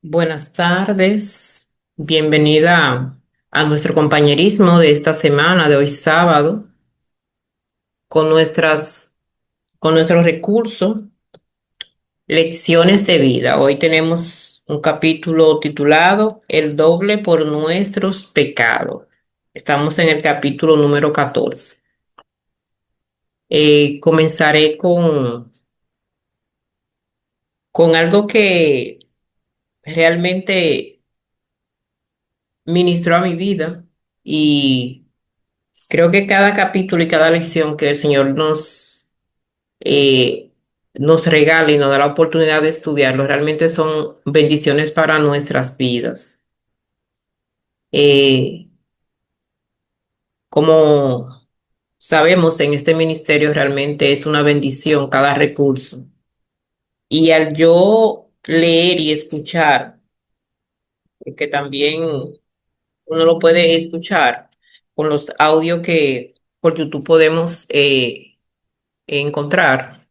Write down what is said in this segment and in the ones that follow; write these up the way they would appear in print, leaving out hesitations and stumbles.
Buenas tardes, bienvenida a nuestro compañerismo de esta semana, de hoy sábado, con con nuestros recursos, lecciones de vida. Hoy tenemos un capítulo titulado El doble por nuestros pecados. Estamos en el capítulo número 14. Comenzaré con algo que realmente ministró a mi vida y creo que cada capítulo y cada lección que el Señor eh, nos regala y nos da la oportunidad de estudiarlo realmente son bendiciones para nuestras vidas. Eh, como sabemos, en este ministerio realmente es una bendición cada recurso. Y al yo leer y escuchar, que también uno lo puede escuchar con los audios que por YouTube podemos encontrar.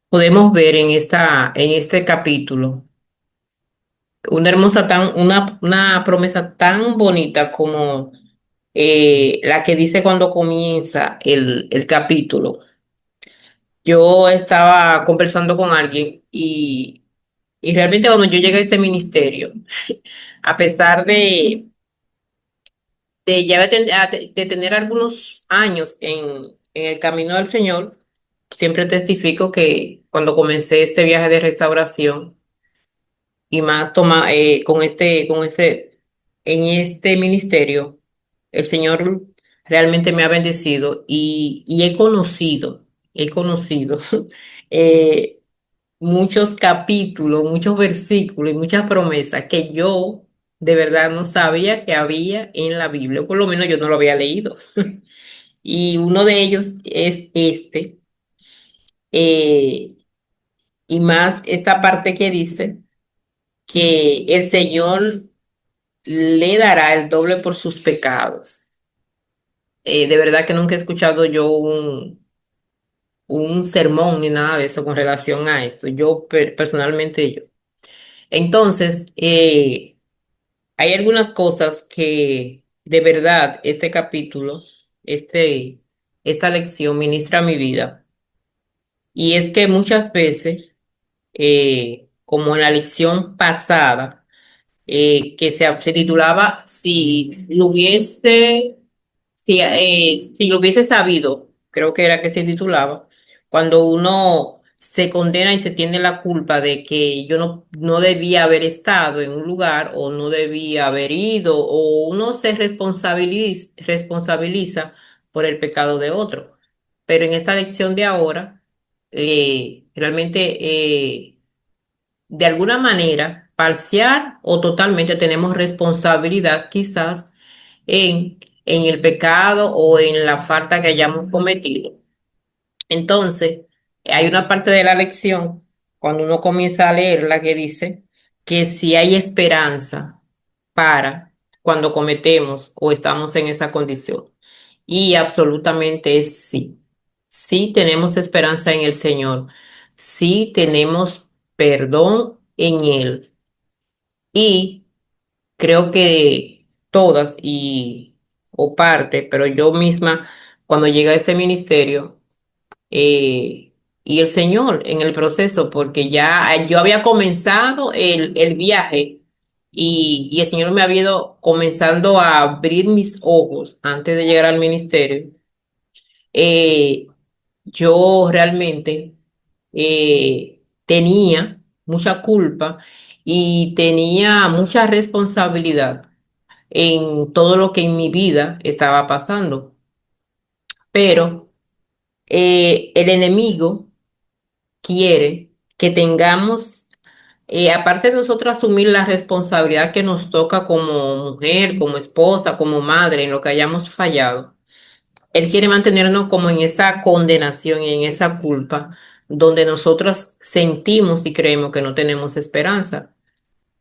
Podemos ver en este capítulo una promesa tan bonita como la que dice cuando comienza el capítulo. Yo estaba conversando con alguien y realmente cuando yo llegué a este ministerio, a pesar de ya de tener algunos años en el camino del Señor, siempre testifico que cuando comencé este viaje de restauración, y más en este ministerio, el Señor realmente me ha bendecido y he conocido eh, muchos capítulos, muchos versículos y muchas promesas que yo de verdad no sabía que había en la Biblia, o por lo menos yo no lo había leído. Y uno de ellos es eh, y más esta parte que dice que el Señor le dará el doble por sus pecados. De verdad que nunca he escuchado yo un sermón ni nada de eso con relación a esto. Personalmente yo. Entonces, hay algunas cosas que de verdad este capítulo, este, esta lección ministra a mi vida. Y es que muchas veces, como en la lección pasada, se titulaba Si lo hubiese si lo hubiese sabido, creo que era que se titulaba, cuando uno se condena y se tiene la culpa de que yo no debía haber estado en un lugar o no debía haber ido o uno se responsabiliza por el pecado de otro. Pero en esta lección de ahora, realmente, de alguna manera, parcial o totalmente tenemos responsabilidad quizás en el pecado o en la falta que hayamos cometido. Entonces, hay una parte de la lección, cuando uno comienza a leerla, que dice que si hay esperanza para cuando cometemos o estamos en esa condición. Y absolutamente es sí. Sí tenemos esperanza en el Señor. Sí tenemos perdón en Él. Y creo que todas o parte, pero yo misma, cuando llegué a este ministerio, y el Señor en el proceso, porque ya yo había comenzado el viaje y el Señor me había ido comenzando a abrir mis ojos antes de llegar al ministerio. eh, yo realmente tenía mucha culpa y tenía mucha responsabilidad en todo lo que en mi vida estaba pasando. Pero el enemigo quiere que tengamos, aparte de nosotros asumir la responsabilidad que nos toca como mujer, como esposa, como madre, en lo que hayamos fallado, él quiere mantenernos como en esa condenación y en esa culpa, donde nosotros sentimos y creemos que no tenemos esperanza.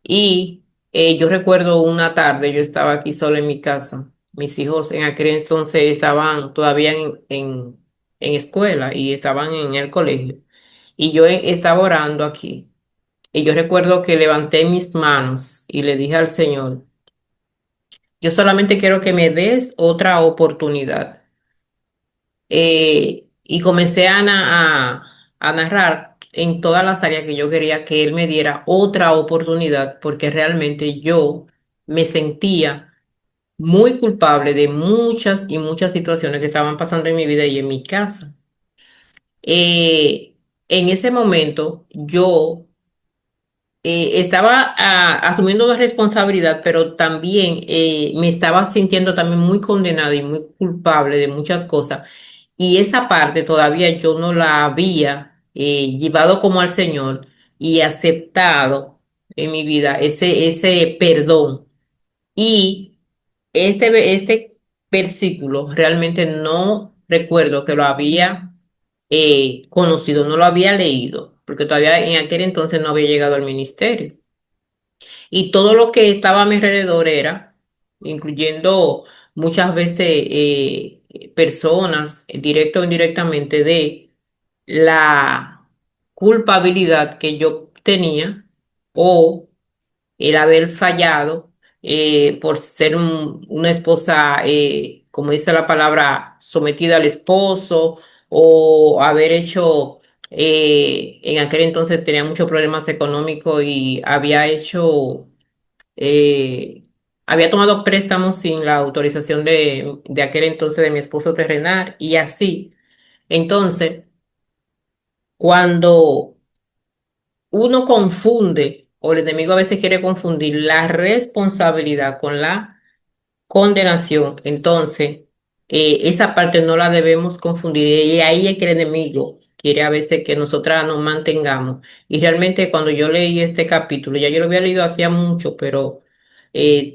Y yo recuerdo una tarde, yo estaba aquí sola en mi casa. Mis hijos en aquel entonces estaban todavía en escuela y estaban en el colegio. Y yo estaba orando aquí. Y yo recuerdo que levanté mis manos y le dije al Señor, yo solamente quiero que me des otra oportunidad. Y comencé a narrar en todas las áreas que yo quería que Él me diera otra oportunidad, porque realmente yo me sentía muy culpable de muchas y muchas situaciones que estaban pasando en mi vida y en mi casa. En ese momento yo estaba asumiendo la responsabilidad, pero también me estaba sintiendo también muy condenada y muy culpable de muchas cosas. Y esa parte todavía yo no la había llevado como al Señor y aceptado en mi vida ese perdón. Y este versículo realmente no recuerdo que lo había conocido, no lo había leído, porque todavía en aquel entonces no había llegado al ministerio. Y todo lo que estaba a mi alrededor era, incluyendo muchas veces personas, directo o indirectamente, de la culpabilidad que yo tenía o el haber fallado por ser una esposa, como dice la palabra, sometida al esposo o haber hecho, en aquel entonces tenía muchos problemas económicos y eh, había tomado préstamos sin la autorización de aquel entonces de mi esposo terrenal y así. Entonces, cuando uno confunde, o el enemigo a veces quiere confundir la responsabilidad con la condenación, entonces esa parte no la debemos confundir y ahí es que el enemigo quiere a veces que nosotras nos mantengamos. Y realmente cuando yo leí este capítulo, ya yo lo había leído hacía mucho, pero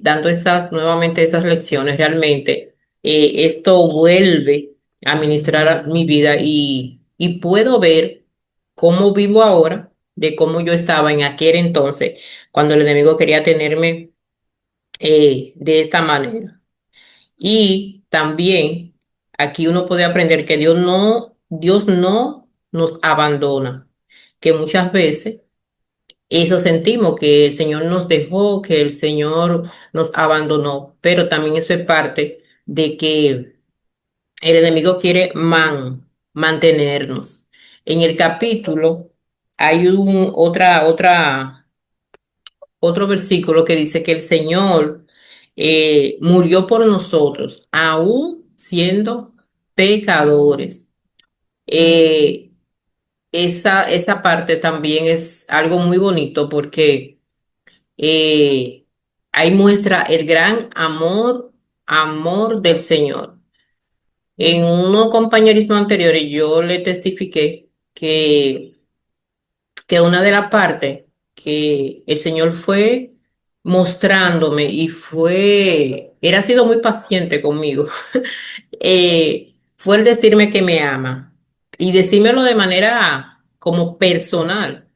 dando nuevamente esas lecciones, realmente esto vuelve a ministrar a mi vida y puedo ver cómo vivo ahora de cómo yo estaba en aquel entonces, cuando el enemigo quería tenerme de esta manera. Y también aquí uno puede aprender que Dios no nos abandona, que muchas veces eso sentimos, que el Señor nos dejó, que el Señor nos abandonó, pero también eso es parte de que el enemigo quiere mantenernos. En el capítulo hay otro versículo que dice que el Señor murió por nosotros, aún siendo pecadores. Eh, esa parte también es algo muy bonito porque eh, ahí muestra el gran amor del Señor. En unos compañerismos anteriores yo le testifiqué que una de las partes que el Señor fue mostrándome y Él ha sido muy paciente conmigo, fue el decirme que me ama y decírmelo de manera como personal,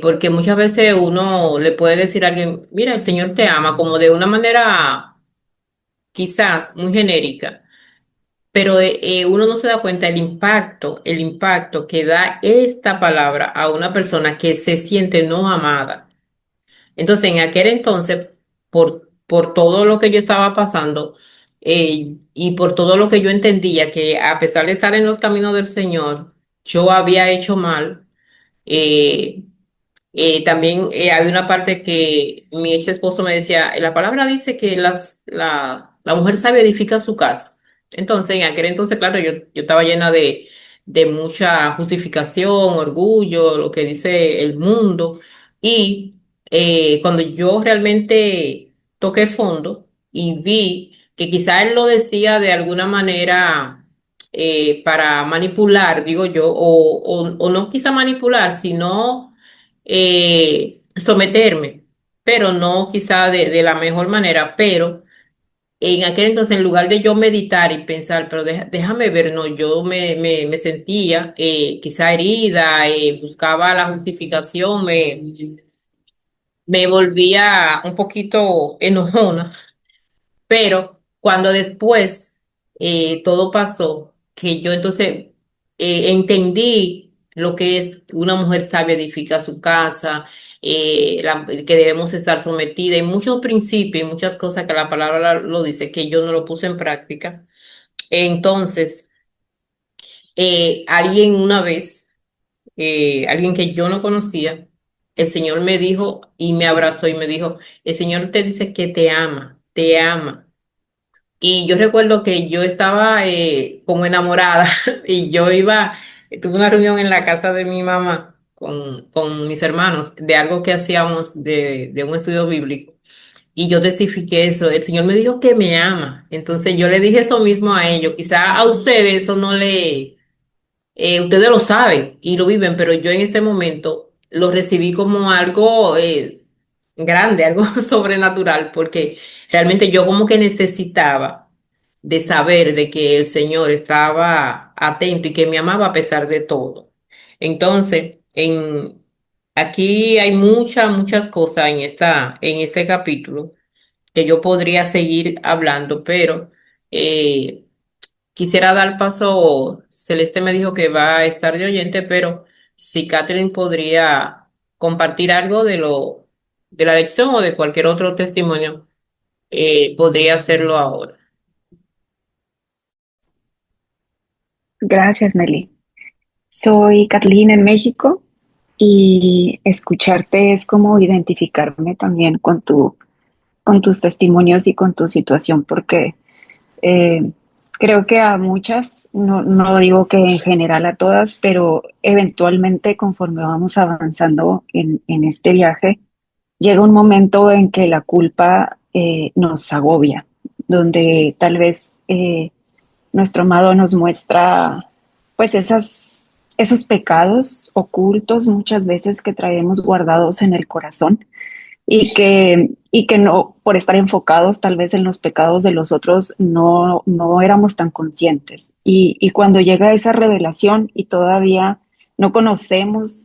porque muchas veces uno le puede decir a alguien, mira, el Señor te ama, como de una manera quizás muy genérica. Pero uno no se da cuenta el impacto que da esta palabra a una persona que se siente no amada. Entonces, en aquel entonces, por todo lo que yo estaba pasando y por todo lo que yo entendía, que a pesar de estar en los caminos del Señor, yo había hecho mal. eh, También había una parte que mi ex esposo me decía, la palabra dice que la mujer sabia edifica su casa. Entonces, en aquel entonces, claro, yo estaba llena de mucha justificación, orgullo, lo que dice el mundo. Y cuando yo realmente toqué fondo y vi que quizá él lo decía de alguna manera para manipular, digo yo, o no quizá manipular, sino someterme, pero no quizá de la mejor manera, pero en aquel entonces en lugar de yo meditar y pensar, pero déjame ver, no, yo me sentía quizá herida, buscaba la justificación, me volvía un poquito enojona, pero cuando después todo pasó, que yo entonces entendí. lo que es una mujer sabia edifica su casa, que debemos estar sometida, y muchos principios y muchas cosas que la palabra lo dice, que yo no lo puse en práctica. Entonces, alguien una vez, alguien que yo no conocía, el Señor me dijo y me abrazó y me dijo, el Señor te dice que te ama, te ama. Y yo recuerdo que yo estaba como enamorada y yo iba, tuve una reunión en la casa de mi mamá con mis hermanos de algo que hacíamos de un estudio bíblico. Y yo testifiqué eso. El Señor me dijo que me ama. Entonces yo le dije eso mismo a ellos. Quizá a ustedes eso no le, ustedes lo saben y lo viven, pero yo en este momento lo recibí como algo grande, algo sobrenatural, porque realmente yo como que necesitaba de saber de que el Señor estaba atento y que me amaba a pesar de todo. Entonces, aquí hay muchas cosas en este capítulo que yo podría seguir hablando, pero eh, quisiera dar paso. Celeste me dijo que va a estar de oyente, pero si Catherine podría compartir algo de la lección o de cualquier otro testimonio, podría hacerlo ahora. Gracias, Meli. Soy Kathleen en México y escucharte es como identificarme también con tus testimonios y con tu situación, porque eh, creo que a muchas, no digo que en general a todas, pero eventualmente conforme vamos avanzando en este viaje, llega un momento en que la culpa nos agobia, donde tal vez nuestro amado nos muestra pues esos pecados ocultos muchas veces que traemos guardados en el corazón y que no, por estar enfocados tal vez en los pecados de los otros, no éramos tan conscientes. Y cuando llega esa revelación y todavía no conocemos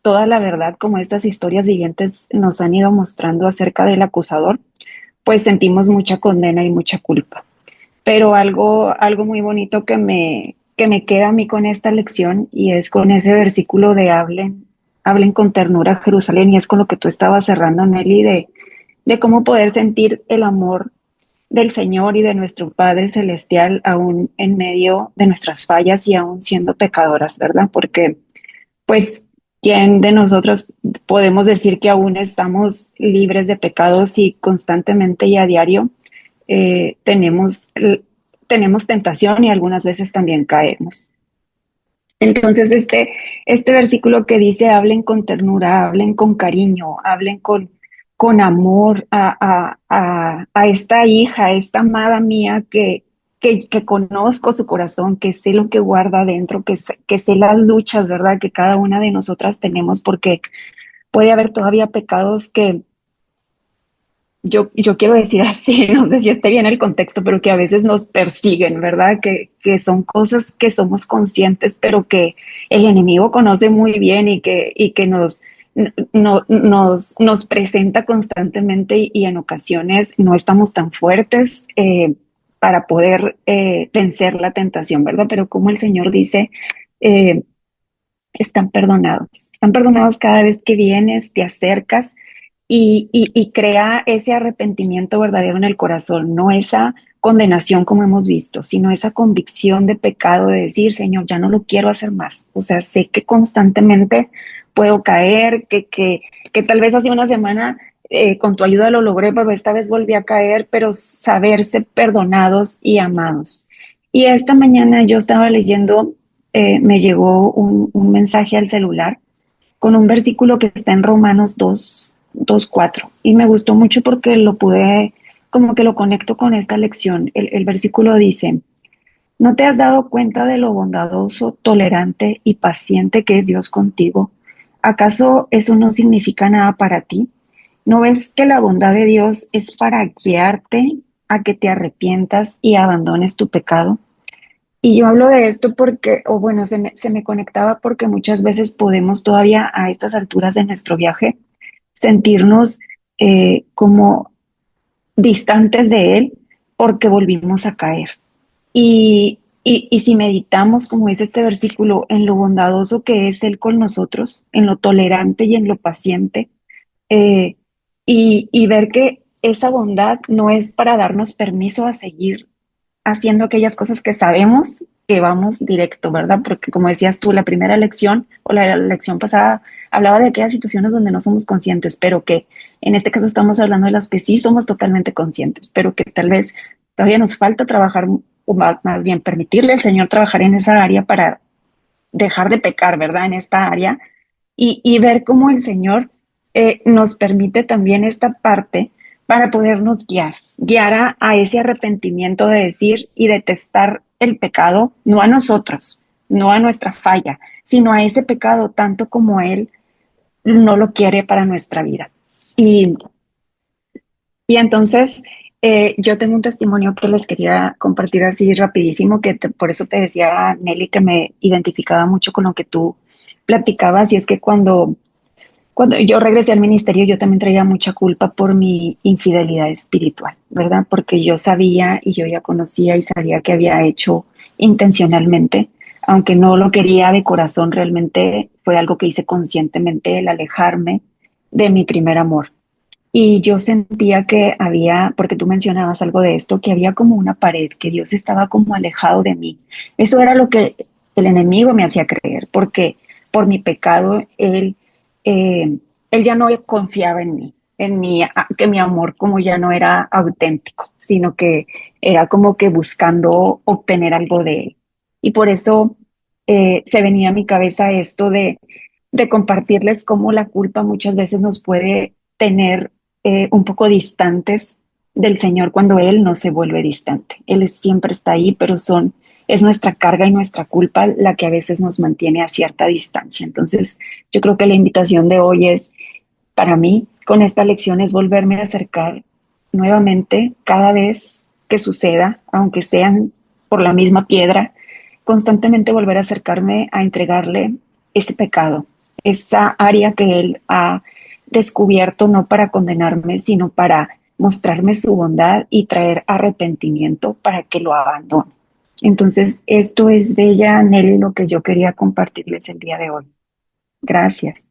toda la verdad como estas historias vivientes nos han ido mostrando acerca del acusador, pues sentimos mucha condena y mucha culpa. Pero algo muy bonito que me queda a mí con esta lección y es con ese versículo de hablen con ternura Jerusalén, y es con lo que tú estabas cerrando, Nelly, de cómo poder sentir el amor del Señor y de nuestro Padre Celestial aún en medio de nuestras fallas y aún siendo pecadoras, ¿verdad? Porque pues ¿quién de nosotros podemos decir que aún estamos libres de pecados y constantemente y a diario tenemos, tenemos tentación y algunas veces también caemos? Entonces, este versículo que dice, hablen con ternura, hablen con cariño, hablen con amor a esta hija, a esta amada mía que conozco su corazón, que sé lo que guarda adentro, que sé las luchas, ¿verdad? Que cada una de nosotras tenemos, porque puede haber todavía pecados que yo quiero decir así, no sé si esté bien el contexto, pero que a veces nos persiguen, ¿verdad? Que son cosas que somos conscientes, pero que el enemigo conoce muy bien y que nos presenta constantemente y en ocasiones no estamos tan fuertes para poder vencer la tentación, ¿verdad? Pero como el Señor dice, eh, están perdonados cada vez que vienes, te acercas y crea ese arrepentimiento verdadero en el corazón, no esa condenación como hemos visto, sino esa convicción de pecado de decir, Señor, ya no lo quiero hacer más. O sea, sé que constantemente puedo caer, que tal vez hace una semana con tu ayuda lo logré, pero esta vez volví a caer, pero saberse perdonados y amados. Y esta mañana yo estaba leyendo, me llegó un mensaje al celular con un versículo que está en Romanos 2:4 y me gustó mucho porque lo pude, como que lo conecto con esta lección. El versículo dice, ¿no te has dado cuenta de lo bondadoso, tolerante y paciente que es Dios contigo? ¿Acaso eso no significa nada para ti? ¿No ves que la bondad de Dios es para guiarte a que te arrepientas y abandones tu pecado? Y yo hablo de esto porque, o bueno, se me conectaba porque muchas veces podemos todavía a estas alturas de nuestro viaje sentirnos como distantes de Él porque volvimos a caer. Y si meditamos, como dice este versículo, en lo bondadoso que es Él con nosotros, en lo tolerante y en lo paciente, eh, y ver que esa bondad no es para darnos permiso a seguir haciendo aquellas cosas que sabemos que vamos directo, ¿verdad? Porque como decías tú, la primera lección o la lección pasada hablaba de aquellas situaciones donde no somos conscientes, pero que en este caso estamos hablando de las que sí somos totalmente conscientes, pero que tal vez todavía nos falta trabajar, o más bien permitirle al Señor trabajar en esa área para dejar de pecar, ¿verdad? En esta área y ver cómo el Señor nos permite también esta parte para podernos guiar a ese arrepentimiento de decir y detestar el pecado, no a nosotros, no a nuestra falla, sino a ese pecado tanto como Él no lo quiere para nuestra vida. Y, y entonces yo tengo un testimonio que les quería compartir así rapidísimo, por eso te decía, Nelly, que me identificaba mucho con lo que tú platicabas, y es que cuando yo regresé al ministerio, yo también traía mucha culpa por mi infidelidad espiritual, ¿verdad? Porque yo sabía y yo ya conocía y sabía que había hecho intencionalmente, aunque no lo quería de corazón, realmente fue algo que hice conscientemente, el alejarme de mi primer amor. Y yo sentía que había, porque tú mencionabas algo de esto, que había como una pared, que Dios estaba como alejado de mí. Eso era lo que el enemigo me hacía creer, porque por mi pecado eh, él ya no confiaba en mí, que mi amor como ya no era auténtico, sino que era como que buscando obtener algo de él. Y por eso se venía a mi cabeza esto de compartirles cómo la culpa muchas veces nos puede tener un poco distantes del Señor cuando Él no se vuelve distante. Él siempre está ahí, pero es nuestra carga y nuestra culpa la que a veces nos mantiene a cierta distancia. Entonces, yo creo que la invitación de hoy es, para mí, con esta lección, es volverme a acercar nuevamente cada vez que suceda, aunque sean por la misma piedra, constantemente volver a acercarme a entregarle ese pecado, esa área que Él ha descubierto no para condenarme, sino para mostrarme su bondad y traer arrepentimiento para que lo abandone. Entonces, esto es Bella, Nelly, lo que yo quería compartirles el día de hoy. Gracias.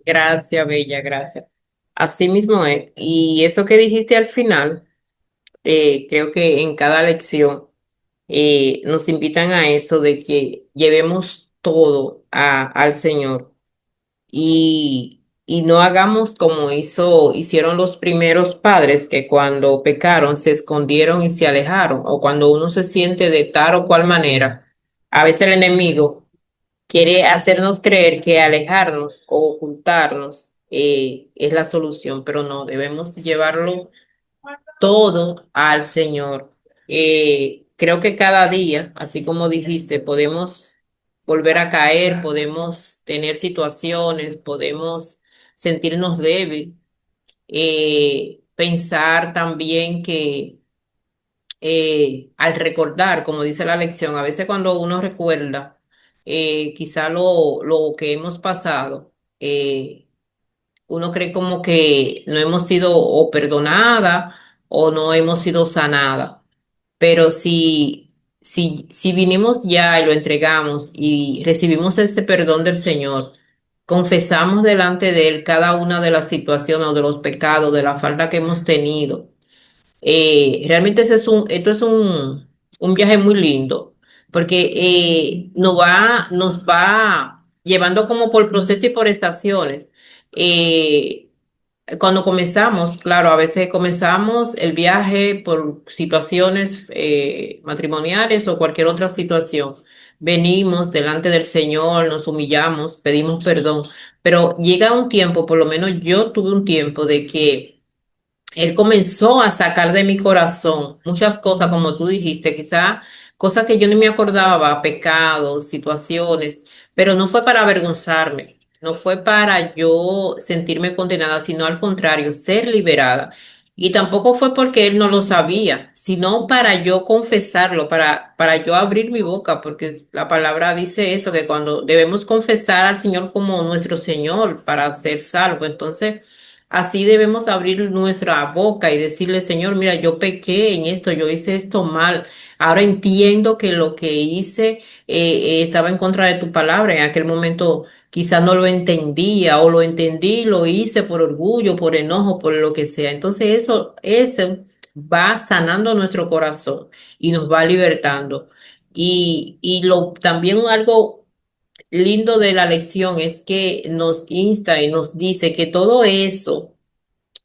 Gracias, Bella, gracias. Así mismo es. Y eso que dijiste al final, creo que en cada lección nos invitan a eso de que llevemos todo al Señor y no hagamos como hicieron los primeros padres que cuando pecaron se escondieron y se alejaron, o cuando uno se siente de tal o cual manera. A veces el enemigo quiere hacernos creer que alejarnos o ocultarnos es la solución, pero no, debemos llevarlo todo al Señor. Creo que cada día, así como dijiste, podemos volver a caer, podemos tener situaciones, podemos sentirnos débiles. Pensar también que al recordar, como dice la lección, a veces cuando uno recuerda quizá lo que hemos pasado, uno cree como que no hemos sido o perdonada o no hemos sido sanada. Pero si vinimos ya y lo entregamos y recibimos ese perdón del Señor, confesamos delante de Él cada una de las situaciones o de los pecados, de la falta que hemos tenido. Realmente esto es un viaje muy lindo, porque nos va llevando como por procesos y por estaciones. Eh, Cuando comenzamos, claro, a veces comenzamos el viaje por situaciones matrimoniales o cualquier otra situación. Venimos delante del Señor, nos humillamos, pedimos perdón, pero llega un tiempo, por lo menos yo tuve un tiempo de que Él comenzó a sacar de mi corazón muchas cosas, como tú dijiste, quizá cosas que yo ni me acordaba, pecados, situaciones, pero no fue para avergonzarme, no fue para yo sentirme condenada, sino al contrario, ser liberada. Y tampoco fue porque Él no lo sabía, sino para yo confesarlo, para yo abrir mi boca, porque la palabra dice eso, que cuando debemos confesar al Señor como nuestro Señor para ser salvo. Entonces, así debemos abrir nuestra boca y decirle, Señor, mira, yo pequé en esto, yo hice esto mal. Ahora entiendo que lo que hice estaba en contra de tu palabra. En aquel momento quizás no lo entendía o lo entendí, lo hice por orgullo, por enojo, por lo que sea. Entonces eso va sanando nuestro corazón y nos va libertando. También algo lindo de la lección es que nos insta y nos dice que todo eso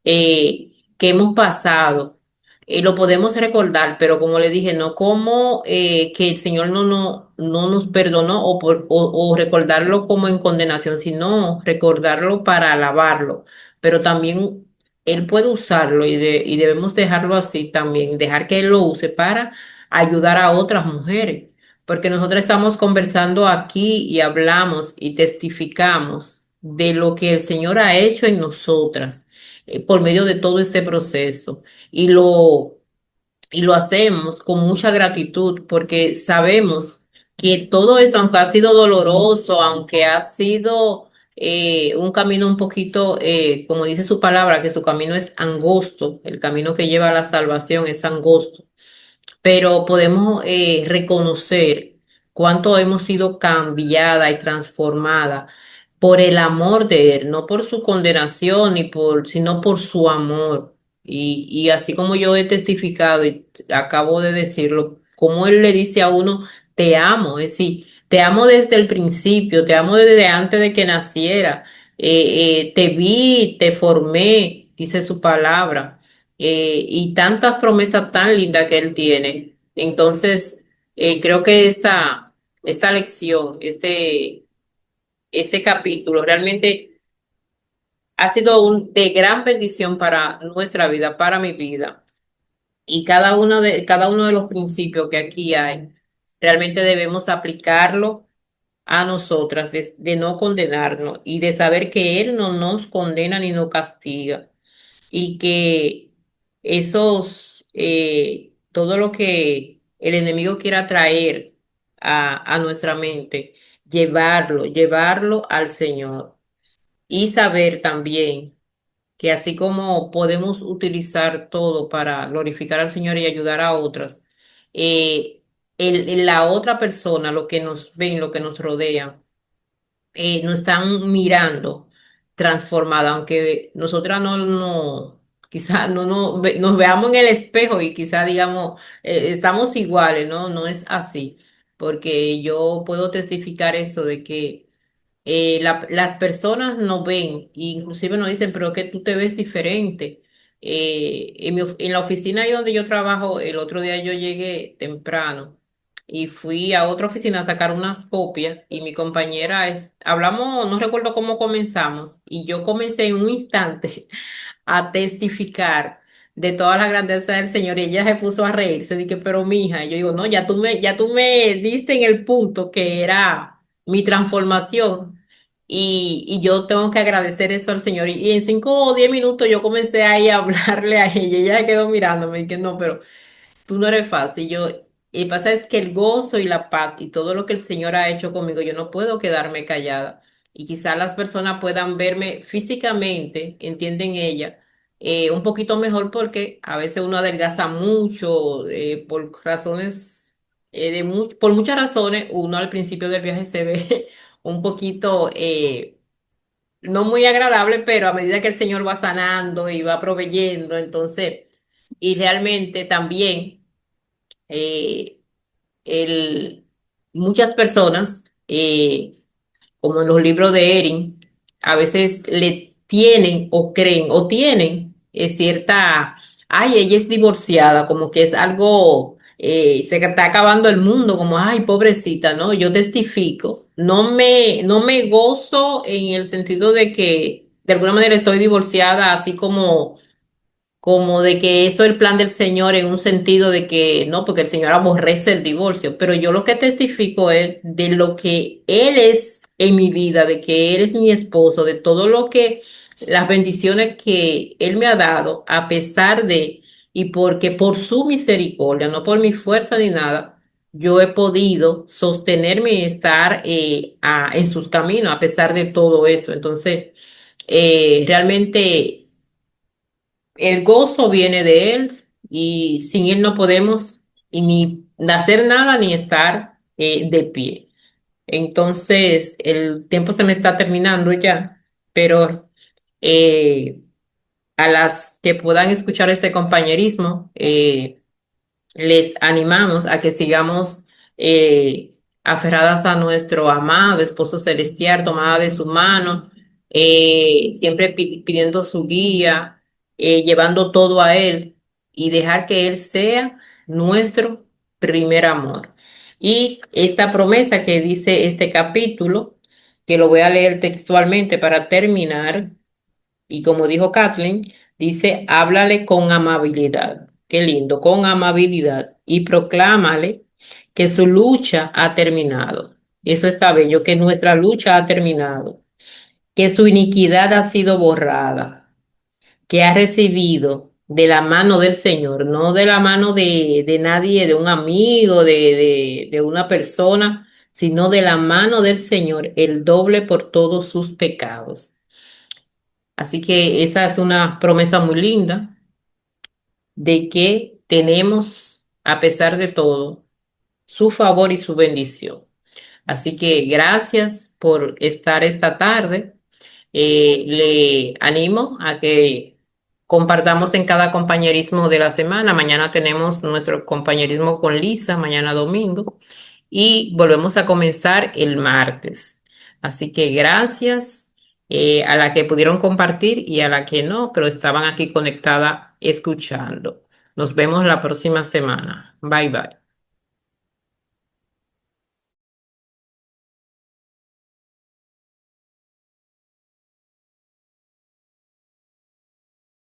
que hemos pasado, lo podemos recordar, pero como le dije, no como que el Señor no nos perdonó o recordarlo como en condenación, sino recordarlo para alabarlo, pero también Él puede usarlo y debemos dejarlo así también, dejar que Él lo use para ayudar a otras mujeres, porque nosotros estamos conversando aquí y hablamos y testificamos de lo que el Señor ha hecho en nosotras por medio de todo este proceso. Y lo, y lo hacemos con mucha gratitud porque sabemos que todo eso, aunque ha sido doloroso, aunque ha sido un camino un poquito, como dice su palabra, que su camino es angosto, el camino que lleva a la salvación es angosto, pero podemos reconocer cuánto hemos sido cambiada y transformada por el amor de Él, no por su condenación sino por su amor. Y así como yo he testificado y acabo de decirlo, como Él le dice a uno, te amo, es decir, te amo desde el principio, te amo desde antes de que naciera, te vi, te formé, dice su palabra y tantas promesas tan lindas que él tiene. Entonces, creo que esta lección, este capítulo realmente ha sido de gran bendición para nuestra vida, para mi vida. Y cada uno de los principios que aquí hay, realmente debemos aplicarlo a nosotras, de no condenarnos y de saber que Él no nos condena ni nos castiga y que todo lo que el enemigo quiera traer a nuestra mente, llevarlo al Señor y saber también que así como podemos utilizar todo para glorificar al Señor y ayudar a otras, eh, la otra persona, lo que nos ven, lo que nos rodea, nos están mirando transformada, aunque nosotras quizás nos veamos en el espejo y quizás digamos, estamos iguales, ¿no? No es así, porque yo puedo testificar esto de que las personas no ven, e inclusive nos dicen, pero que tú te ves diferente. En la oficina ahí donde yo trabajo, el otro día yo llegué temprano y fui a otra oficina a sacar unas copias y mi compañera hablamos, no recuerdo cómo comenzamos, y yo comencé en un instante a testificar de toda la grandeza del Señor y ella se puso a reírse, dije, pero mija, y yo digo, no, ya tú me diste en el punto que era mi transformación. Y yo tengo que agradecer eso al Señor. Y en 5 o 10 minutos yo comencé ahí a hablarle a ella. Ella se quedó mirándome y que no, pero tú no eres fácil. Y pasa es que el gozo y la paz y todo lo que el Señor ha hecho conmigo, yo no puedo quedarme callada. Y quizás las personas puedan verme físicamente, entienden ella, un poquito mejor porque a veces uno adelgaza mucho, por razones, por muchas razones, uno al principio del viaje se ve un poquito, no muy agradable, pero a medida que el Señor va sanando y va proveyendo, entonces, y realmente también eh, el, muchas personas, como en los libros de Erin, a veces le tienen o creen o tienen ay, ella es divorciada, como que es algo, se está acabando el mundo, como, ay, pobrecita, ¿no? Yo testifico, no me gozo en el sentido de que de alguna manera estoy divorciada, así como de que esto es el plan del Señor en un sentido de que no, porque el Señor aborrece el divorcio, pero yo lo que testifico es de lo que Él es en mi vida, de que Él es mi esposo, de todo lo que, las bendiciones que Él me ha dado, a pesar de, y porque por su misericordia, no por mi fuerza ni nada, yo he podido sostenerme y estar en sus caminos a pesar de todo esto. Entonces, realmente. el gozo viene de Él y sin Él no podemos ni hacer nada ni estar de pie. Entonces, el tiempo se me está terminando ya, pero eh, a las que puedan escuchar este compañerismo, les animamos a que sigamos eh, aferradas a nuestro amado esposo celestial, tomada de su mano, siempre pidiendo su guía, llevando todo a Él y dejar que Él sea nuestro primer amor. Y esta promesa que dice este capítulo, que lo voy a leer textualmente para terminar, y como dijo Kathleen, dice, háblale con amabilidad. Qué lindo, con amabilidad. Y proclámale que su lucha ha terminado. Eso está bello, que nuestra lucha ha terminado, que su iniquidad ha sido borrada, que ha recibido de la mano del Señor, no de la mano de nadie, de un amigo, de una persona, sino de la mano del Señor, el doble por todos sus pecados. Así que esa es una promesa muy linda de que tenemos, a pesar de todo, su favor y su bendición. Así que gracias por estar esta tarde. Le animo a que compartamos en cada compañerismo de la semana. Mañana tenemos nuestro compañerismo con Lisa, mañana domingo, y volvemos a comenzar el martes. Así que gracias a la que pudieron compartir y a la que no, pero estaban aquí conectada escuchando. Nos vemos la próxima semana. Bye bye.